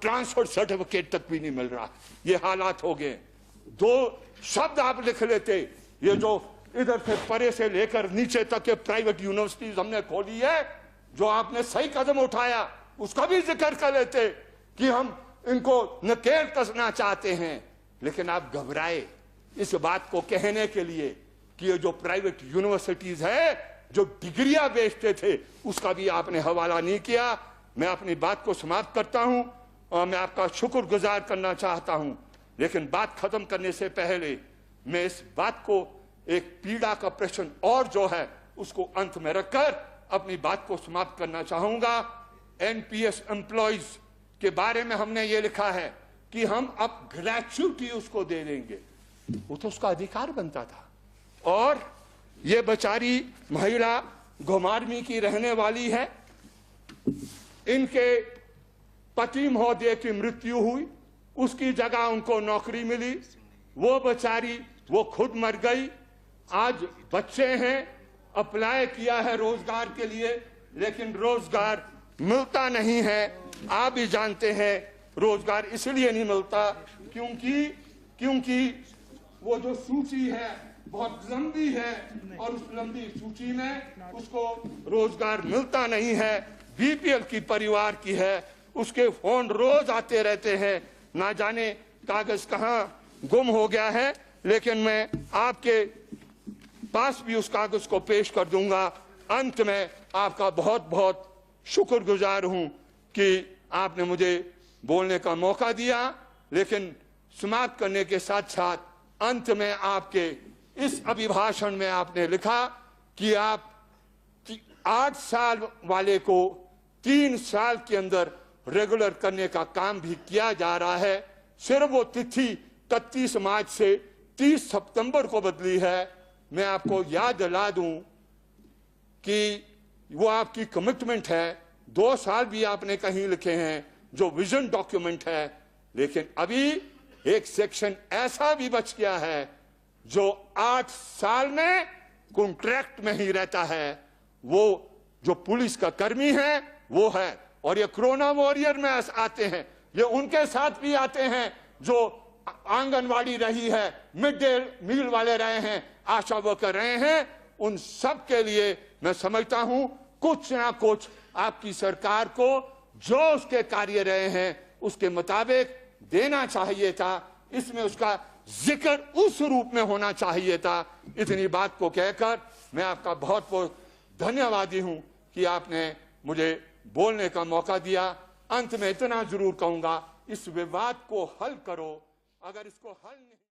Transfer certificate तक भी नहीं मिल रहा। ये हालात हो गए। 2 शब्द आप लिख लेते, ये जो इधर से परे से लेकर नीचे तक के प्राइवेट यूनिवर्सिटीज हमने खोली है, जो आपने सही कदम उठाया उसका भी जिक्र कर लेते कि हम इनको नकेल कसना चाहते हैं। लेकिन आप घबराए इस बात को कहने के लिए कि ये जो प्राइवेट यूनिवर्सिटीज है जो डिग्रियां बेचते थे, उसका भी आपने हवाला नहीं किया। मैं अपनी बात को समाप्त करता हूं और मैं आपका शुक्रगुजार करना चाहता हूं, लेकिन बात खत्म करने से पहले मैं इस बात को एक पीड़ा का प्रश्न और जो है उसको अंत में रखकर अपनी बात को समाप्त करना चाहूंगा। एनपीएस एम्प्लॉइज के बारे में हमने ये लिखा है कि हम अब ग्रेच्युटी उसको दे देंगे, वो तो उसका अधिकार बनता था। और ये बेचारी महिला घुमारवी की रहने वाली है, इनके पति महोदय की मृत्यु हुई, उसकी जगह उनको नौकरी मिली, वो बेचारी वो खुद मर गई। आज बच्चे हैं, अप्लाई किया है रोजगार के लिए, लेकिन रोजगार मिलता नहीं है। आप भी जानते हैं रोजगार इसलिए नहीं मिलता क्योंकि वो जो सूची है बहुत लंबी है और उस लंबी सूची में उसको रोजगार मिलता नहीं है। बीपीएल की परिवार की है, उसके फोन रोज आते रहते हैं, ना जाने कागज कहां गुम हो गया है। लेकिन मैं आपके पास भी उस कागज को पेश कर दूंगा। अंत में आपका बहुत बहुत शुक्रगुजार हूं कि आपने मुझे बोलने का मौका दिया, लेकिन समाप्त करने के साथ साथ अंत में आपके इस अभिभाषण में आपने लिखा कि आप 8 साल वाले को 3 साल के अंदर रेगुलर करने का काम भी किया जा रहा है। सिर्फ वो तिथि 31 मार्च से 30 सितंबर को बदली है। मैं आपको याद दिला दूं कि वो आपकी कमिटमेंट है। 2 साल भी आपने कहीं लिखे हैं जो विजन डॉक्यूमेंट है, लेकिन अभी एक सेक्शन ऐसा भी बच गया है जो 8 साल में कॉन्ट्रैक्ट में ही रहता है। वो जो पुलिस का कर्मी है वो है, और ये कोरोना वॉरियर में आते हैं, ये उनके साथ भी आते हैं जो आंगनवाड़ी रही है, मिड डे मील वाले रहे हैं, आशा वर्कर रहे हैं। उन सब के लिए मैं समझता हूं कुछ ना कुछ आपकी सरकार को जो उसके कार्य रहे हैं उसके मुताबिक देना चाहिए था। इसमें उसका जिक्र उस रूप में होना चाहिए था। इतनी बात को कहकर मैं आपका बहुत बहुत धन्यवादी हूं कि आपने मुझे बोलने का मौका दिया। अंत में इतना जरूर कहूंगा, इस विवाद को हल करो। अगर इसको हल नहीं